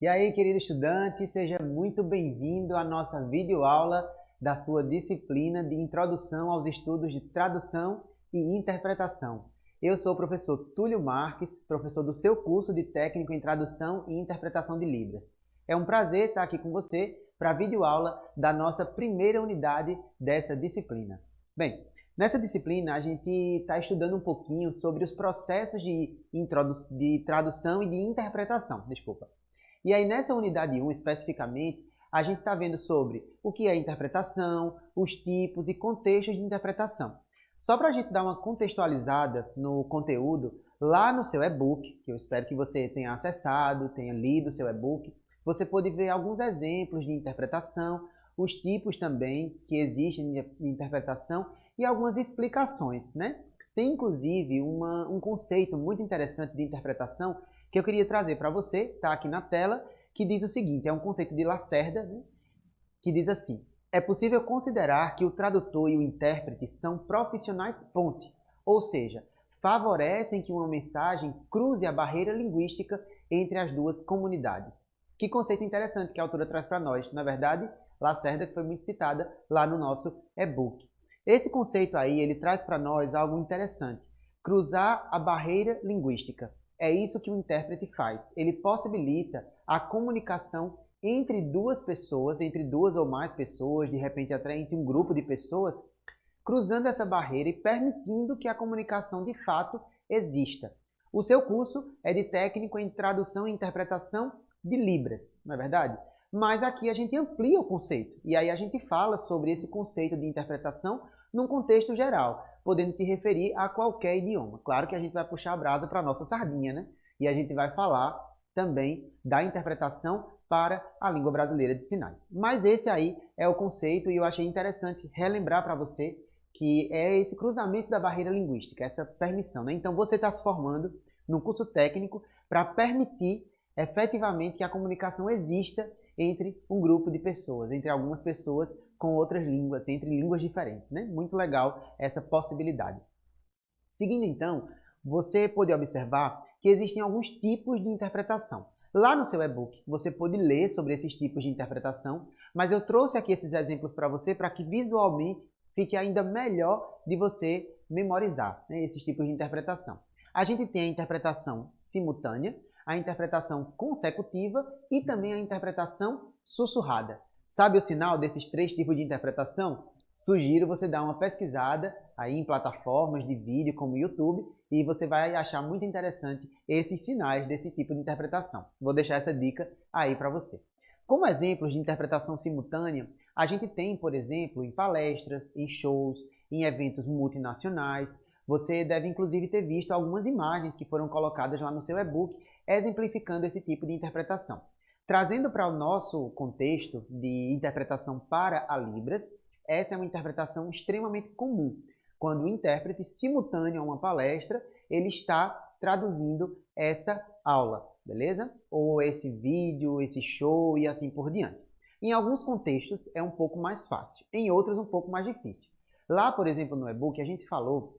E aí, querido estudante, seja muito bem-vindo à nossa videoaula da sua disciplina de Introdução aos Estudos de Tradução e Interpretação. Eu sou o professor Túlio Marques, professor do seu curso de Técnico em Tradução e Interpretação de Libras. É um prazer estar aqui com você para a videoaula da nossa primeira unidade dessa disciplina. Bem, nessa disciplina a gente está estudando um pouquinho sobre os processos de tradução e de interpretação. E aí, nessa unidade 1, especificamente, a gente está vendo sobre o que é interpretação, os tipos e contextos de interpretação. Só para a gente dar uma contextualizada no conteúdo, lá no seu e-book, que eu espero que você tenha acessado, tenha lido o seu e-book, você pode ver alguns exemplos de interpretação, os tipos também que existem de interpretação e algumas explicações, né? Tem, inclusive, um conceito muito interessante de interpretação que eu queria trazer para você, está aqui na tela, que diz o seguinte, é um conceito de Lacerda, né, que diz assim: é possível considerar que o tradutor e o intérprete são profissionais ponte, ou seja, favorecem que uma mensagem cruze a barreira linguística entre as duas comunidades. Que conceito interessante que a autora traz para nós. Na verdade, Lacerda, que foi muito citada lá no nosso e-book. Esse conceito aí, ele traz para nós algo interessante: cruzar a barreira linguística. É isso que o intérprete faz. Ele possibilita a comunicação entre duas pessoas, entre duas ou mais pessoas, de repente até entre um grupo de pessoas, cruzando essa barreira e permitindo que a comunicação de fato exista. O seu curso é de técnico em tradução e interpretação de Libras, não é verdade? Mas aqui a gente amplia o conceito, e aí a gente fala sobre esse conceito de interpretação num contexto geral, podendo se referir a qualquer idioma. Claro que a gente vai puxar a brasa para a nossa sardinha, né? E a gente vai falar também da interpretação para a língua brasileira de sinais. Mas esse aí é o conceito e eu achei interessante relembrar para você que é esse cruzamento da barreira linguística, essa permissão, né? Então você está se formando num curso técnico para permitir efetivamente que a comunicação exista entre um grupo de pessoas, entre algumas pessoas com outras línguas, entre línguas diferentes, né? Muito legal essa possibilidade. Seguindo então, você pode observar que existem alguns tipos de interpretação. Lá no seu e-book, você pode ler sobre esses tipos de interpretação, mas eu trouxe aqui esses exemplos para você para que visualmente fique ainda melhor de você memorizar, né, esses tipos de interpretação. A gente tem a interpretação simultânea, a interpretação consecutiva e também a interpretação sussurrada. Sabe o sinal desses três tipos de interpretação? Sugiro você dar uma pesquisada aí em plataformas de vídeo como o YouTube e você vai achar muito interessante esses sinais desse tipo de interpretação. Vou deixar essa dica aí para você. Como exemplos de interpretação simultânea, a gente tem, por exemplo, em palestras, em shows, em eventos multinacionais. Você deve inclusive ter visto algumas imagens que foram colocadas lá no seu e-book exemplificando esse tipo de interpretação. Trazendo para o nosso contexto de interpretação para a Libras, essa é uma interpretação extremamente comum, quando o intérprete, simultâneo a uma palestra, ele está traduzindo essa aula, beleza? Ou esse vídeo, esse show e assim por diante. Em alguns contextos é um pouco mais fácil, em outros um pouco mais difícil. Lá, por exemplo, no e-book, a gente falou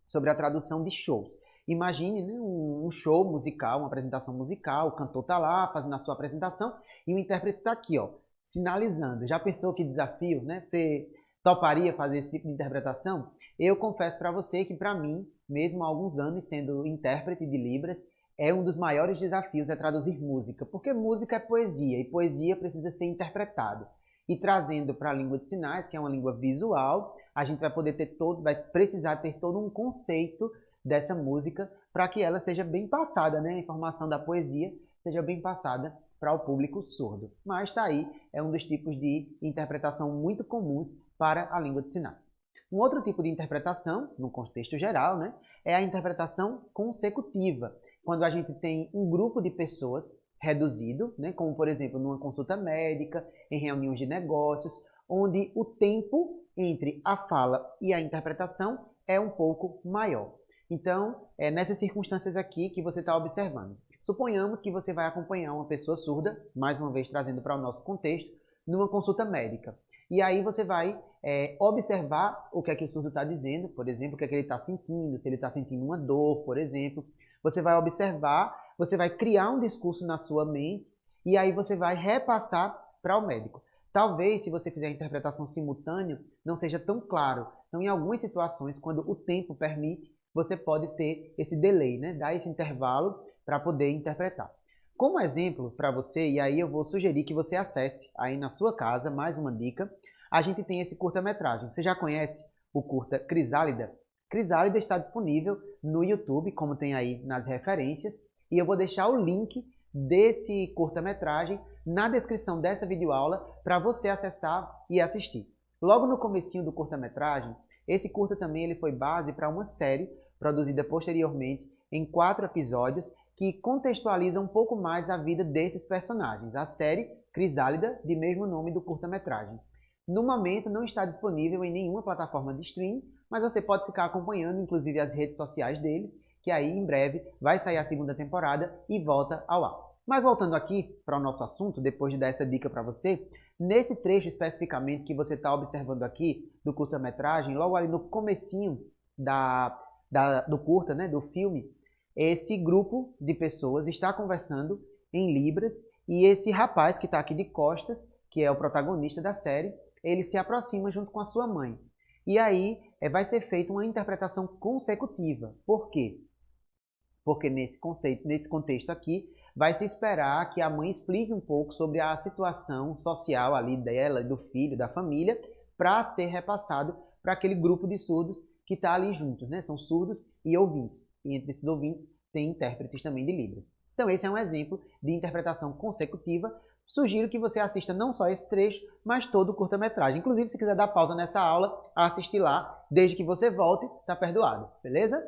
sobre a tradução de shows. Imagine, né, um show musical, uma apresentação musical, o cantor está lá fazendo a sua apresentação e o intérprete está aqui, ó, sinalizando. Já pensou que desafio, né? Você toparia fazer esse tipo de interpretação? Eu confesso para você que para mim, mesmo há alguns anos sendo intérprete de Libras, é um dos maiores desafios é traduzir música, porque música é poesia e poesia precisa ser interpretado. E trazendo para a língua de sinais, que é uma língua visual, a gente vai poder ter vai precisar ter todo um conceito dessa música para que ela seja bem passada, né? A informação da poesia seja bem passada para o público surdo. Mas está aí, é um dos tipos de interpretação muito comuns para a língua de sinais. Um outro tipo de interpretação, no contexto geral, né, é a interpretação consecutiva, quando a gente tem um grupo de pessoas reduzido, né, como por exemplo numa consulta médica, em reuniões de negócios, onde o tempo entre a fala e a interpretação é um pouco maior. Então, é nessas circunstâncias aqui que você está observando. Suponhamos que você vai acompanhar uma pessoa surda, mais uma vez trazendo para o nosso contexto, numa consulta médica. E aí você vai observar o que é que o surdo está dizendo, por exemplo, o que é que ele está sentindo, se ele está sentindo uma dor, por exemplo. Você vai observar, você vai criar um discurso na sua mente e aí você vai repassar para o médico. Talvez, se você fizer a interpretação simultânea, não seja tão claro. Então, em algumas situações, quando o tempo permite, você pode ter esse delay, né? Dar esse intervalo para poder interpretar. Como exemplo para você, e aí eu vou sugerir que você acesse aí na sua casa, mais uma dica, a gente tem esse curta-metragem. Você já conhece o curta Crisálida? Crisálida está disponível no YouTube, como tem aí nas referências, e eu vou deixar o link desse curta-metragem na descrição dessa videoaula para você acessar e assistir. Logo no comecinho do curta-metragem, esse curta também ele foi base para uma série produzida posteriormente em 4 episódios que contextualiza um pouco mais a vida desses personagens. A série Crisálida, de mesmo nome do curta-metragem. No momento não está disponível em nenhuma plataforma de streaming, mas você pode ficar acompanhando inclusive as redes sociais deles, que aí em breve vai sair a segunda temporada e volta ao ar. Mas voltando aqui para o nosso assunto, depois de dar essa dica para você, nesse trecho especificamente que você está observando aqui do curta-metragem, logo ali no comecinho do curta, né, do filme, esse grupo de pessoas está conversando em Libras e esse rapaz que está aqui de costas, que é o protagonista da série, ele se aproxima junto com a sua mãe. E aí vai ser feita uma interpretação consecutiva. Por quê? Porque nesse contexto aqui, vai se esperar que a mãe explique um pouco sobre a situação social ali dela, do filho, da família, para ser repassado para aquele grupo de surdos que está ali juntos, né? São surdos e ouvintes. E entre esses ouvintes tem intérpretes também de Libras. Então esse é um exemplo de interpretação consecutiva. Sugiro que você assista não só esse trecho, mas todo o curta-metragem. Inclusive, se quiser dar pausa nessa aula, assistir lá, desde que você volte, está perdoado, beleza?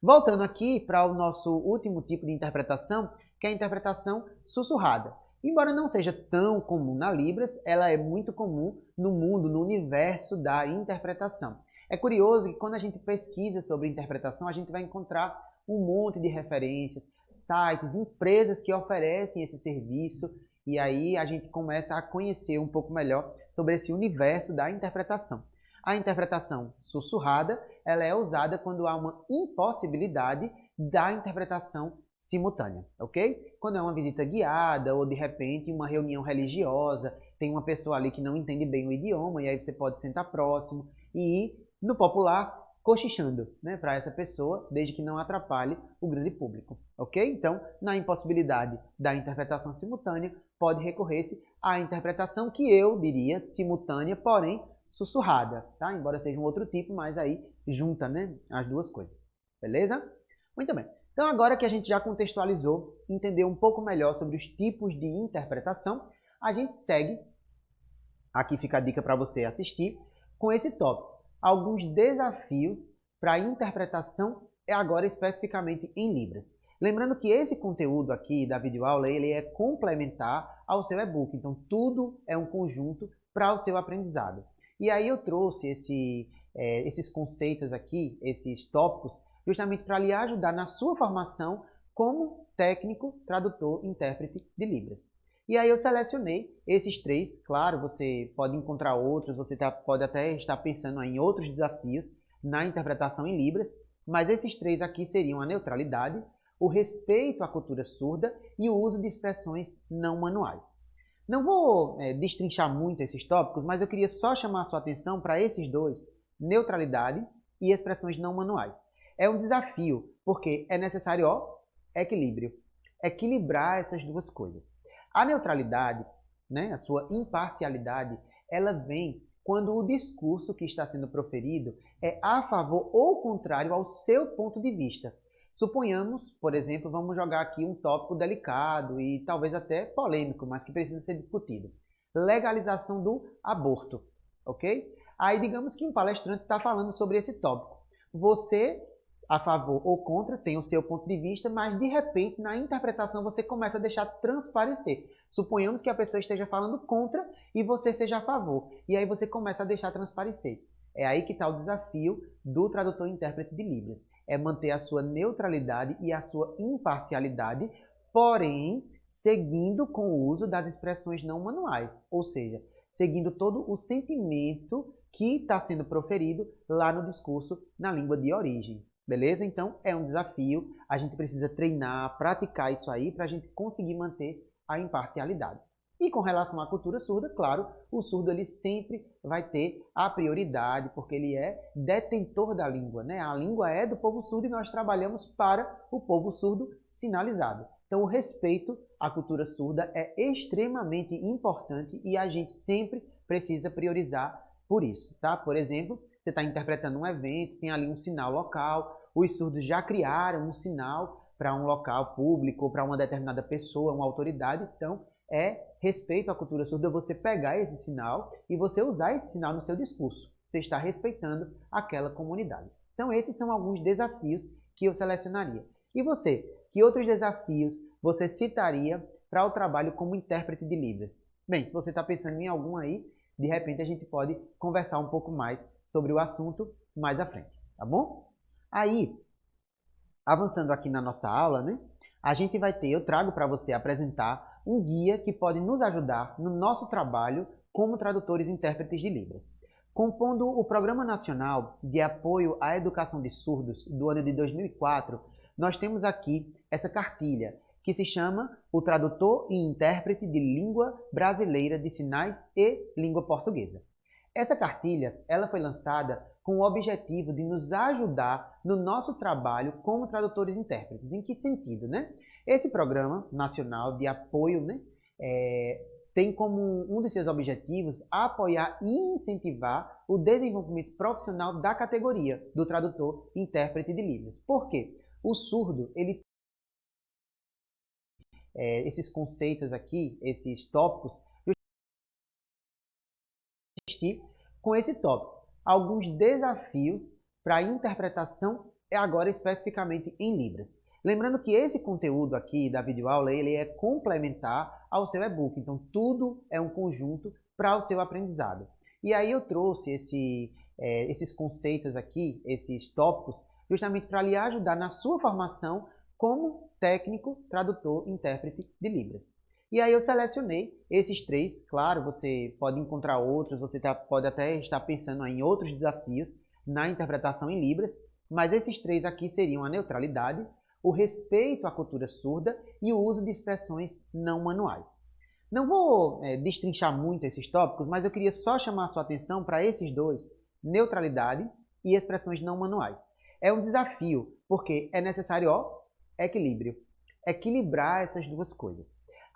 Voltando aqui para o nosso último tipo de interpretação, que é a interpretação sussurrada. Embora não seja tão comum na Libras, ela é muito comum no mundo, no universo da interpretação. É curioso que quando a gente pesquisa sobre interpretação, a gente vai encontrar um monte de referências, sites, empresas que oferecem esse serviço, e aí a gente começa a conhecer um pouco melhor sobre esse universo da interpretação. A interpretação sussurrada, ela é usada quando há uma impossibilidade da interpretação simultânea, ok? Quando é uma visita guiada ou de repente uma reunião religiosa, tem uma pessoa ali que não entende bem o idioma e aí você pode sentar próximo e ir, no popular, cochichando, né, para essa pessoa, desde que não atrapalhe o grande público, ok? Então, na impossibilidade da interpretação simultânea, pode recorrer-se à interpretação que eu diria simultânea, porém sussurrada, tá? Embora seja um outro tipo, mas aí junta, né, as duas coisas, beleza? Muito bem. Então, agora que a gente já contextualizou, entendeu um pouco melhor sobre os tipos de interpretação, a gente segue, aqui fica a dica para você assistir, com esse tópico. Alguns desafios para a interpretação, agora especificamente em Libras. Lembrando que esse conteúdo aqui da videoaula, ele é complementar ao seu e-book, então tudo é um conjunto para o seu aprendizado. E aí eu trouxe esses conceitos aqui, esses tópicos, justamente para lhe ajudar na sua formação como técnico, tradutor, intérprete de Libras. E aí eu selecionei esses 3, claro, você pode encontrar outros, você pode até estar pensando em outros desafios na interpretação em Libras, mas esses 3 aqui seriam a neutralidade, o respeito à cultura surda e o uso de expressões não manuais. Não vou destrinchar muito esses tópicos, mas eu queria só chamar a sua atenção para esses 2, neutralidade e expressões não manuais. É um desafio, porque é necessário equilíbrio, equilibrar essas duas coisas. A neutralidade, né, a sua imparcialidade, ela vem quando o discurso que está sendo proferido é a favor ou contrário ao seu ponto de vista. Suponhamos, por exemplo, vamos jogar aqui um tópico delicado e talvez até polêmico, mas que precisa ser discutido. Legalização do aborto, ok? Aí digamos que um palestrante está falando sobre esse tópico. Você, a favor ou contra, tem o seu ponto de vista, mas de repente na interpretação você começa a deixar transparecer. Suponhamos que a pessoa esteja falando contra e você seja a favor. E aí você começa a deixar transparecer. É aí que está o desafio do tradutor e intérprete de Libras. É manter a sua neutralidade e a sua imparcialidade, porém seguindo com o uso das expressões não manuais. Ou seja, seguindo todo o sentimento que está sendo proferido lá no discurso na língua de origem. Beleza? Então, é um desafio. A gente precisa treinar, praticar isso aí para a gente conseguir manter a imparcialidade. E com relação à cultura surda, claro, o surdo ele sempre vai ter a prioridade, porque ele é detentor da língua, né? A língua é do povo surdo e nós trabalhamos para o povo surdo sinalizado. Então, o respeito à cultura surda é extremamente importante e a gente sempre precisa priorizar por isso, tá? Por exemplo, você está interpretando um evento, tem ali um sinal local, os surdos já criaram um sinal para um local público, para uma determinada pessoa, uma autoridade, então respeito à cultura surda você pegar esse sinal e você usar esse sinal no seu discurso. Você está respeitando aquela comunidade. Então esses são alguns desafios que eu selecionaria. E você? Que outros desafios você citaria para o trabalho como intérprete de Libras? Bem, se você está pensando em algum aí, de repente a gente pode conversar um pouco mais sobre o assunto mais à frente, tá bom? Aí, avançando aqui na nossa aula, né? Eu trago para você apresentar um guia que pode nos ajudar no nosso trabalho como tradutores e intérpretes de Libras. Compondo o Programa Nacional de Apoio à Educação de Surdos do ano de 2004, nós temos aqui essa cartilha, que se chama o Tradutor e Intérprete de Língua Brasileira de Sinais e Língua Portuguesa. Essa cartilha ela foi lançada com o objetivo de nos ajudar no nosso trabalho como tradutores e intérpretes. Em que sentido, né? Esse Programa Nacional de Apoio, né, tem como um dos seus objetivos apoiar e incentivar o desenvolvimento profissional da categoria do tradutor e intérprete de Libras. Por quê? O surdo, esses conceitos aqui, esses tópicos, com esse tópico. Alguns desafios para a interpretação agora especificamente em Libras. Lembrando que esse conteúdo aqui da videoaula ele é complementar ao seu e-book, então tudo é um conjunto para o seu aprendizado. E aí eu trouxe esses conceitos aqui, esses tópicos, justamente para lhe ajudar na sua formação como técnico, tradutor, intérprete de Libras. E aí eu selecionei esses três, claro, você pode encontrar outros, pode até estar pensando em outros desafios na interpretação em Libras, mas esses três aqui seriam a neutralidade, o respeito à cultura surda e o uso de expressões não manuais. Não vou destrinchar muito esses tópicos, mas eu queria só chamar a sua atenção para esses dois, neutralidade e expressões não manuais. É um desafio, porque é necessário equilíbrio, equilibrar essas duas coisas.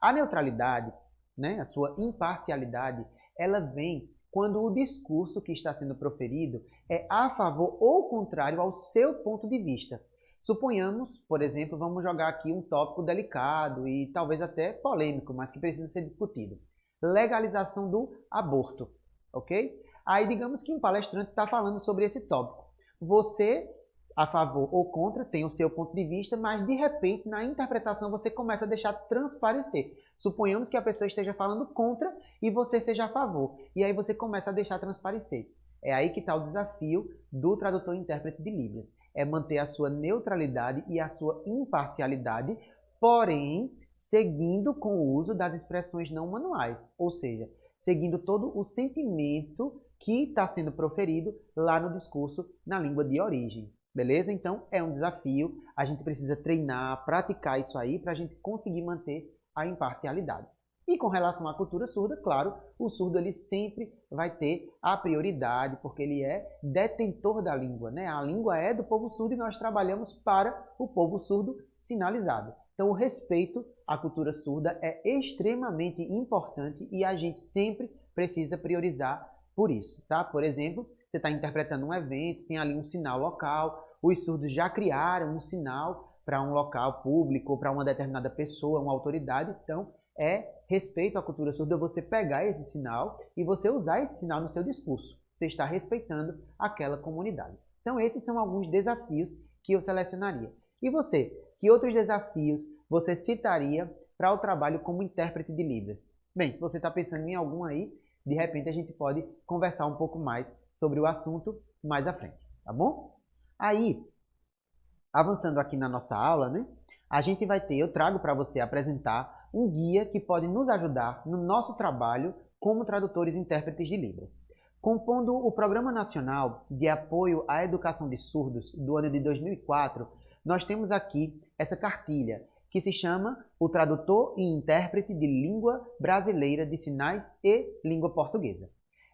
A neutralidade, né, a sua imparcialidade, ela vem quando o discurso que está sendo proferido é a favor ou contrário ao seu ponto de vista. Suponhamos, por exemplo, vamos jogar aqui um tópico delicado e talvez até polêmico, mas que precisa ser discutido. Legalização do aborto, ok? Aí digamos que um palestrante está falando sobre esse tópico. Você, a favor ou contra, tem o seu ponto de vista, mas de repente na interpretação você começa a deixar transparecer. Suponhamos que a pessoa esteja falando contra e você seja a favor. E aí você começa a deixar transparecer. É aí que está o desafio do tradutor e intérprete de Libras. É manter a sua neutralidade e a sua imparcialidade, porém seguindo com o uso das expressões não manuais. Ou seja, seguindo todo o sentimento que está sendo proferido lá no discurso na língua de origem. Beleza? Então é um desafio, a gente precisa treinar, praticar isso aí para a gente conseguir manter a imparcialidade. E com relação à cultura surda, claro, o surdo ele sempre vai ter a prioridade, porque ele é detentor da língua, né? A língua é do povo surdo e nós trabalhamos para o povo surdo sinalizado. Então o respeito à cultura surda é extremamente importante e a gente sempre precisa priorizar por isso, tá? Por exemplo, você está interpretando um evento, tem ali um sinal local, os surdos já criaram um sinal para um local público ou para uma determinada pessoa, uma autoridade, então respeito à cultura surda você pegar esse sinal e você usar esse sinal no seu discurso. Você está respeitando aquela comunidade. Então esses são alguns desafios que eu selecionaria. E você? Que outros desafios você citaria para o trabalho como intérprete de Libras? Bem, se você está pensando em algum aí, de repente a gente pode conversar um pouco mais sobre o assunto mais à frente, tá bom? Aí, avançando aqui na nossa aula, né? Eu trago para você apresentar um guia que pode nos ajudar no nosso trabalho como tradutores e intérpretes de Libras. Compondo o Programa Nacional de Apoio à Educação de Surdos do ano de 2004, nós temos aqui essa cartilha, que se chama o Tradutor e Intérprete de Língua Brasileira de Sinais e Língua Portuguesa.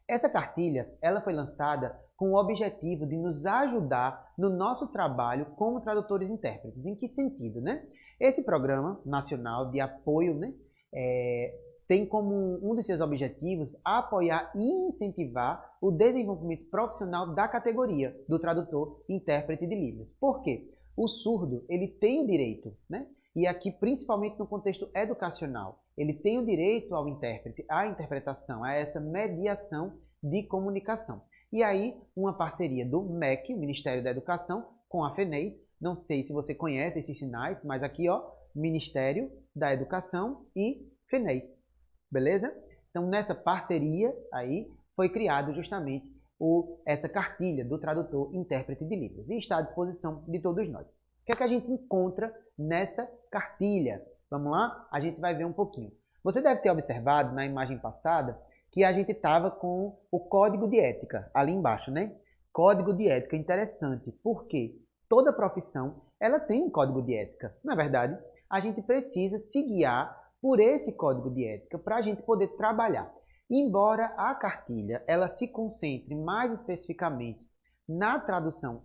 Essa cartilha ela foi lançada com o objetivo de nos ajudar no nosso trabalho como tradutores e intérpretes. Em que sentido, né? Esse programa nacional de apoio, né, tem como um dos seus objetivos apoiar e incentivar o desenvolvimento profissional da categoria do tradutor e intérprete de Libras. Por quê? O surdo, ele tem o direito, né? E aqui, principalmente no contexto educacional, ele tem o direito ao intérprete, à interpretação, a essa mediação de comunicação. E aí, uma parceria do MEC, o Ministério da Educação, com a FENES, não sei se você conhece esses sinais, mas aqui, ó, Ministério da Educação e FENES, beleza? Então, nessa parceria aí, foi criado justamente essa cartilha do tradutor e intérprete de Libras e está à disposição de todos nós. O que é que a gente encontra nessa cartilha? Vamos lá? A gente vai ver um pouquinho. Você deve ter observado na imagem passada que a gente estava com o código de ética ali embaixo, né? Código de ética interessante, porque toda profissão ela tem um código de ética. Na verdade, a gente precisa se guiar por esse código de ética para a gente poder trabalhar. Embora a cartilha ela se concentre mais especificamente na tradução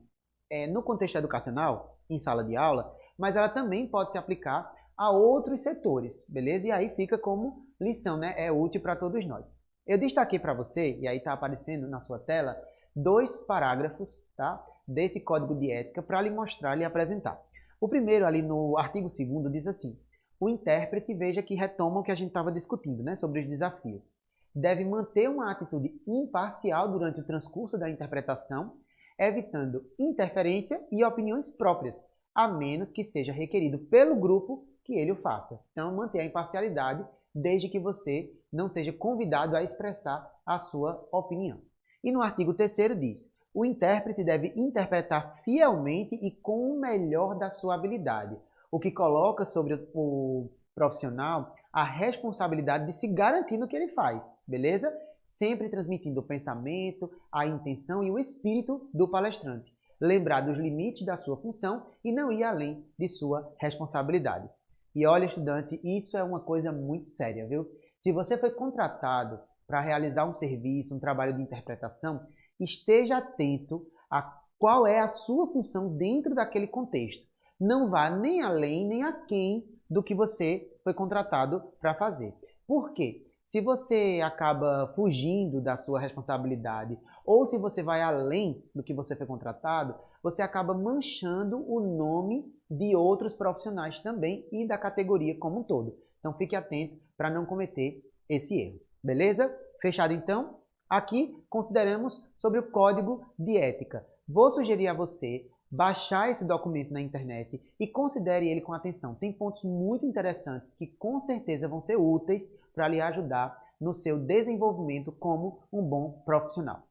no contexto educacional, em sala de aula, mas ela também pode se aplicar a outros setores, beleza? E aí fica como lição, né? É útil para todos nós. Eu destaquei para você, e aí está aparecendo na sua tela, 2 parágrafos, tá? Desse código de ética para lhe mostrar, lhe apresentar. O primeiro, ali no artigo 2º, diz assim: o intérprete, veja que retoma o que a gente estava discutindo, né? Sobre os desafios. Deve manter uma atitude imparcial durante o transcurso da interpretação, evitando interferência e opiniões próprias, a menos que seja requerido pelo grupo que ele o faça. Então, manter a imparcialidade desde que você não seja convidado a expressar a sua opinião. E no artigo 3º diz: o intérprete deve interpretar fielmente e com o melhor da sua habilidade, o que coloca sobre o profissional a responsabilidade de se garantir no que ele faz, beleza? Sempre transmitindo o pensamento, a intenção e o espírito do palestrante. Lembrar dos limites da sua função e não ir além de sua responsabilidade. E olha, estudante, isso é uma coisa muito séria, viu? Se você foi contratado para realizar um serviço, um trabalho de interpretação, esteja atento a qual é a sua função dentro daquele contexto. Não vá nem além, nem aquém do que você foi contratado para fazer. Por quê? Se você acaba fugindo da sua responsabilidade ou se você vai além do que você foi contratado, você acaba manchando o nome de outros profissionais também e da categoria como um todo. Então fique atento para não cometer esse erro. Beleza? Fechado então? Aqui consideramos sobre o código de ética. Vou sugerir a você baixar esse documento na internet e considere ele com atenção. Tem pontos muito interessantes que com certeza vão ser úteis para lhe ajudar no seu desenvolvimento como um bom profissional.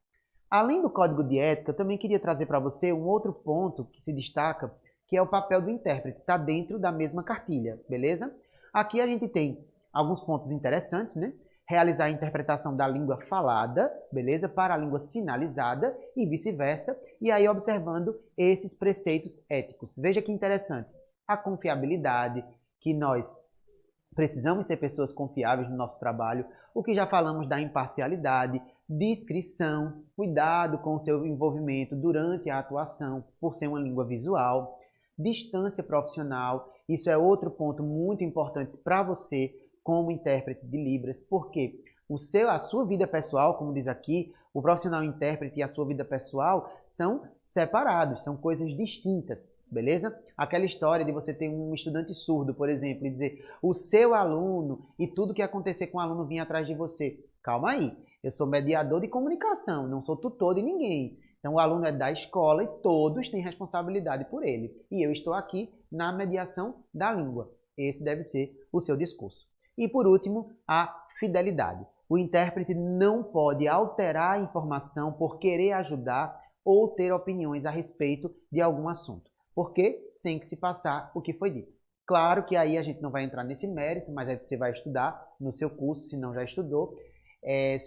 Além do código de ética, eu também queria trazer para você um outro ponto que se destaca, que é o papel do intérprete. Está dentro da mesma cartilha, beleza? Aqui a gente tem alguns pontos interessantes, né? Realizar a interpretação da língua falada, beleza? Para a língua sinalizada e vice-versa. E aí observando esses preceitos éticos. Veja que interessante. A confiabilidade, que nós precisamos ser pessoas confiáveis no nosso trabalho. O que já falamos da imparcialidade, discrição, cuidado com o seu envolvimento durante a atuação, por ser uma língua visual. Distância profissional. Isso é outro ponto muito importante para você como intérprete de Libras, porque a sua vida pessoal, como diz aqui, o profissional intérprete e a sua vida pessoal são separados, são coisas distintas, beleza? Aquela história de você ter um estudante surdo, por exemplo, e dizer o seu aluno e tudo que acontecer com o aluno vir atrás de você. Calma aí, eu sou mediador de comunicação, não sou tutor de ninguém. Então o aluno é da escola e todos têm responsabilidade por ele. E eu estou aqui na mediação da língua. Esse deve ser o seu discurso. E por último, a fidelidade. O intérprete não pode alterar a informação por querer ajudar ou ter opiniões a respeito de algum assunto, porque tem que se passar o que foi dito. Claro que aí a gente não vai entrar nesse mérito, mas aí você vai estudar no seu curso, se não já estudou,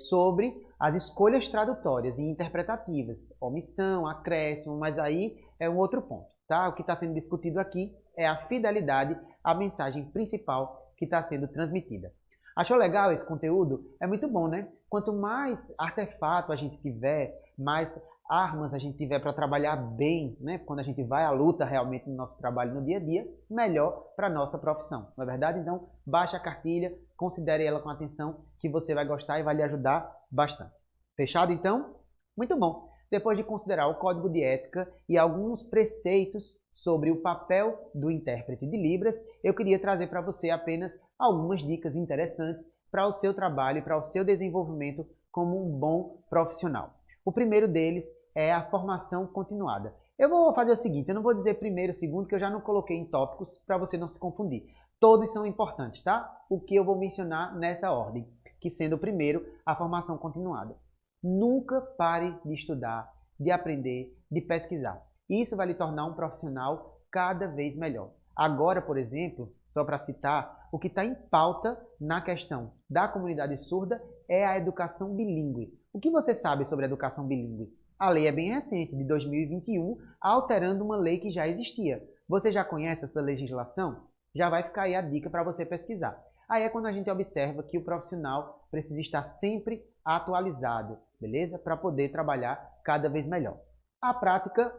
sobre as escolhas tradutórias e interpretativas, omissão, acréscimo, mas aí é um outro ponto. tá? O que está sendo discutido aqui é a fidelidade à mensagem principal que está sendo transmitida. Achou legal esse conteúdo? É muito bom, né? Quanto mais artefato a gente tiver, mais armas a gente tiver para trabalhar bem, né? Quando a gente vai à luta realmente no nosso trabalho no dia a dia, melhor para a nossa profissão, não é verdade? Então, baixe a cartilha, considere ela com atenção, que você vai gostar e vai lhe ajudar bastante. Fechado, então? Muito bom. Depois de considerar o código de ética e alguns preceitos sobre o papel do intérprete de Libras, eu queria trazer para você apenas algumas dicas interessantes para o seu trabalho e para o seu desenvolvimento como um bom profissional. O primeiro deles é a formação continuada. Eu vou fazer o seguinte, eu não vou dizer primeiro, segundo, que eu já não coloquei em tópicos para você não se confundir. Todos são importantes, tá? O que eu vou mencionar nessa ordem, que sendo o primeiro, a formação continuada. Nunca pare de estudar, de aprender, de pesquisar. Isso vai lhe tornar um profissional cada vez melhor. Agora, por exemplo, só para citar, o que está em pauta na questão da comunidade surda é a educação bilíngue. O que você sabe sobre a educação bilíngue? A lei é bem recente, de 2021, alterando uma lei que já existia. Você já conhece essa legislação? Já vai ficar aí a dica para você pesquisar. Aí é quando a gente observa que o profissional precisa estar sempre atualizado, beleza? Para poder trabalhar cada vez melhor. A prática,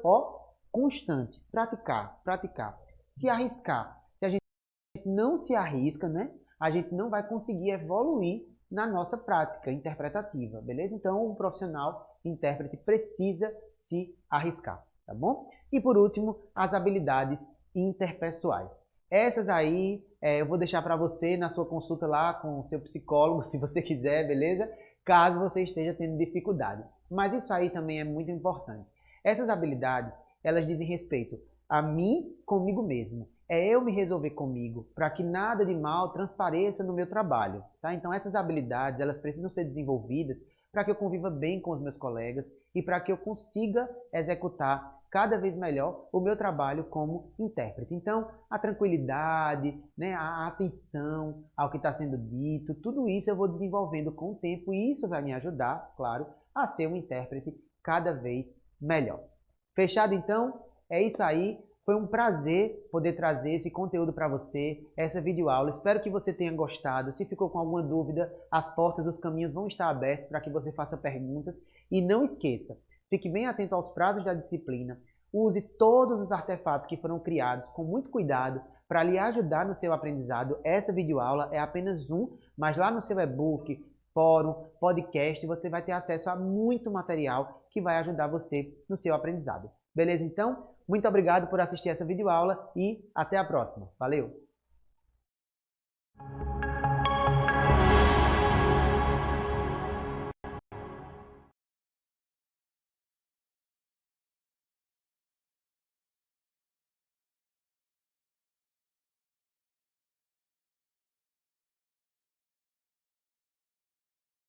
constante. Praticar, praticar. Se arriscar. Se a gente não se arrisca, né? A gente não vai conseguir evoluir na nossa prática interpretativa, beleza? Então, o profissional intérprete precisa se arriscar, tá bom? E por último, as habilidades interpessoais. Essas aí eu vou deixar para você na sua consulta lá com o seu psicólogo, se você quiser, beleza? Caso você esteja tendo dificuldade. Mas isso aí também é muito importante. Essas habilidades, elas dizem respeito a mim comigo mesmo. É eu me resolver comigo, para que nada de mal transpareça no meu trabalho, tá? Então essas habilidades, elas precisam ser desenvolvidas para que eu conviva bem com os meus colegas e para que eu consiga executar cada vez melhor o meu trabalho como intérprete. Então, a tranquilidade, né, a atenção ao que está sendo dito, tudo isso eu vou desenvolvendo com o tempo e isso vai me ajudar, claro, a ser um intérprete cada vez melhor. Fechado então? É isso aí. Foi um prazer poder trazer esse conteúdo para você, essa videoaula. Espero que você tenha gostado. Se ficou com alguma dúvida, as portas, os caminhos vão estar abertos para que você faça perguntas. E não esqueça, fique bem atento aos prazos da disciplina. Use todos os artefatos que foram criados com muito cuidado para lhe ajudar no seu aprendizado. Essa videoaula é apenas um, mas lá no seu e-book, fórum, podcast, você vai ter acesso a muito material que vai ajudar você no seu aprendizado. Beleza, então? Muito obrigado por assistir essa videoaula e até a próxima. Valeu!